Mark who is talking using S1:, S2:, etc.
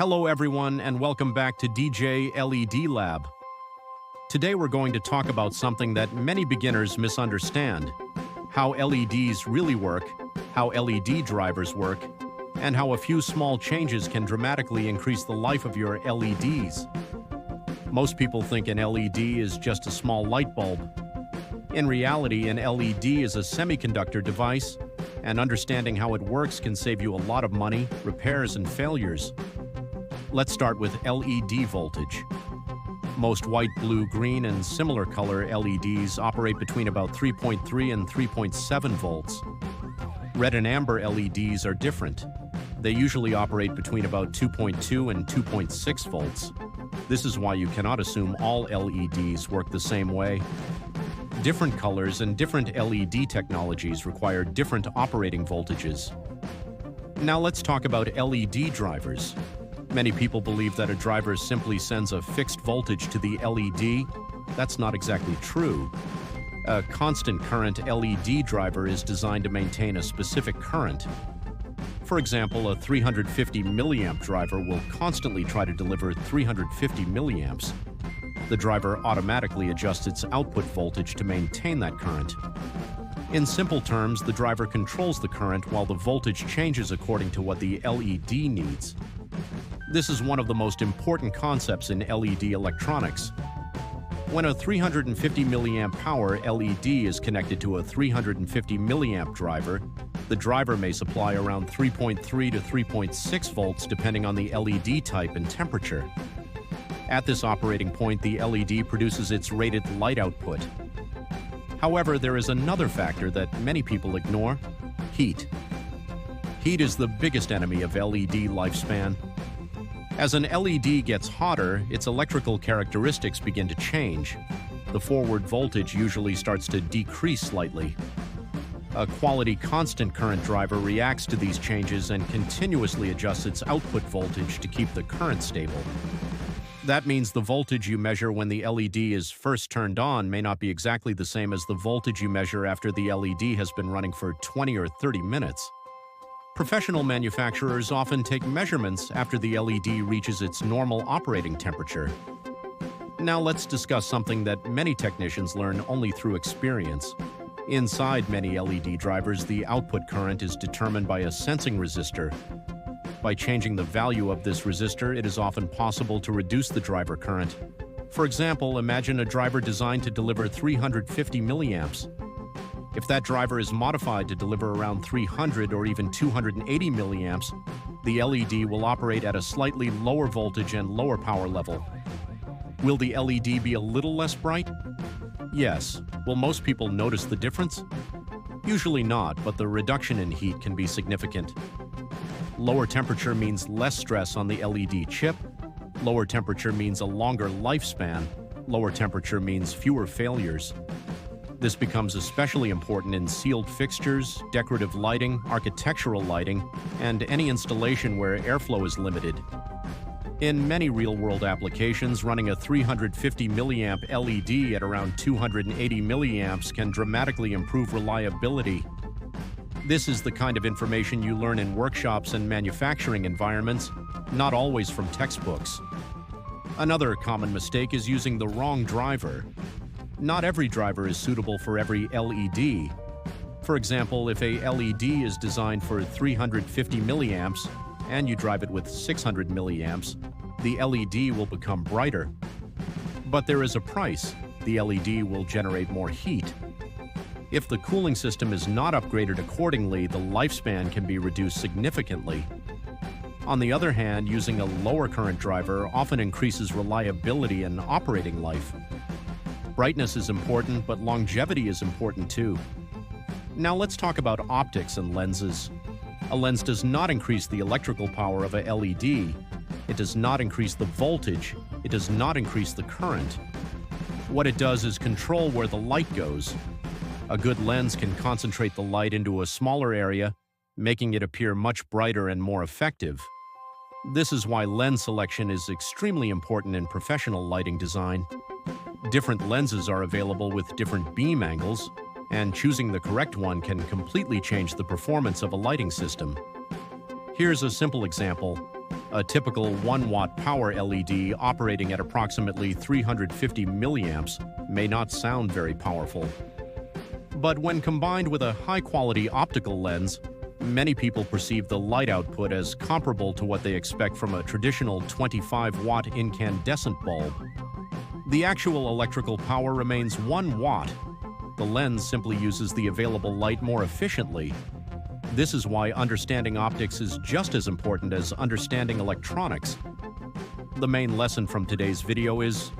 S1: Hello everyone and welcome back to DJ LED Lab. Today we're going to talk about something that many beginners misunderstand: how LEDs really work, how LED drivers work, and how a few small changes can dramatically increase the life of your LEDs. Most people think an LED is just a small light bulb. In reality, an LED is a semiconductor device, and understanding how it works can save you a lot of money, repairs, and failures. Let's start with LED voltage. Most white, blue, green, and similar color LEDs operate between about 3.3 and 3.7 volts. Red and amber LEDs are different. They usually operate between about 2.2 and 2.6 volts. This is why you cannot assume all LEDs work the same way. Different colors and different LED technologies require different operating voltages. Now let's talk about LED drivers. Many people believe that a driver simply sends a fixed voltage to the LED. That's not exactly true. A constant current LED driver is designed to maintain a specific current. For example, a 350 milliamp driver will constantly try to deliver 350 milliamps. The driver automatically adjusts its output voltage to maintain that current. In simple terms, the driver controls the current while the voltage changes according to what the LED needs. This is one of the most important concepts in LED electronics. When a 350 milliamp power LED is connected to a 350 milliamp driver, the driver may supply around 3.3 to 3.6 volts depending on the LED type and temperature. At this operating point, the LED produces its rated light output. However, there is another factor that many people ignore: heat. Heat is the biggest enemy of LED lifespan. As an LED gets hotter, its electrical characteristics begin to change. The forward voltage usually starts to decrease slightly. A quality constant current driver reacts to these changes and continuously adjusts its output voltage to keep the current stable. That means the voltage you measure when the LED is first turned on may not be exactly the same as the voltage you measure after the LED has been running for 20 or 30 minutes. Professional manufacturers often take measurements after the LED reaches its normal operating temperature. Now let's discuss something that many technicians learn only through experience. Inside many LED drivers, the output current is determined by a sensing resistor. By changing the value of this resistor, it is often possible to reduce the driver current. For example, imagine a driver designed to deliver 350 milliamps. If that driver is modified to deliver around 300 or even 280 milliamps, the LED will operate at a slightly lower voltage and lower power level. Will the LED be a little less bright? Yes. Will most people notice the difference? Usually not, but the reduction in heat can be significant. Lower temperature means less stress on the LED chip. Lower temperature means a longer lifespan. Lower temperature means fewer failures. This becomes especially important in sealed fixtures, decorative lighting, architectural lighting, and any installation where airflow is limited. In many real-world applications, running a 350 milliamp LED at around 280 milliamps can dramatically improve reliability. This is the kind of information you learn in workshops and manufacturing environments, not always from textbooks. Another common mistake is using the wrong driver. Not every driver is suitable for every LED. For example, if a LED is designed for 350 milliamps and you drive it with 600 milliamps, the LED will become brighter. But there is a price. The LED will generate more heat. If the cooling system is not upgraded accordingly, the lifespan can be reduced significantly. On the other hand, using a lower current driver often increases reliability and operating life. Brightness is important, but longevity is important too. Now let's talk about optics and lenses. A lens does not increase the electrical power of a LED. It does not increase the voltage. It does not increase the current. What it does is control where the light goes. A good lens can concentrate the light into a smaller area, making it appear much brighter and more effective. This is why lens selection is extremely important in professional lighting design. Different lenses are available with different beam angles, and choosing the correct one can completely change the performance of a lighting system. Here's a simple example. A typical 1-watt power LED operating at approximately 350 milliamps may not sound very powerful. But when combined with a high-quality optical lens, many people perceive the light output as comparable to what they expect from a traditional 25-watt incandescent bulb. The actual electrical power remains 1 watt. The lens simply uses the available light more efficiently. This is why understanding optics is just as important as understanding electronics. The main lesson from today's video is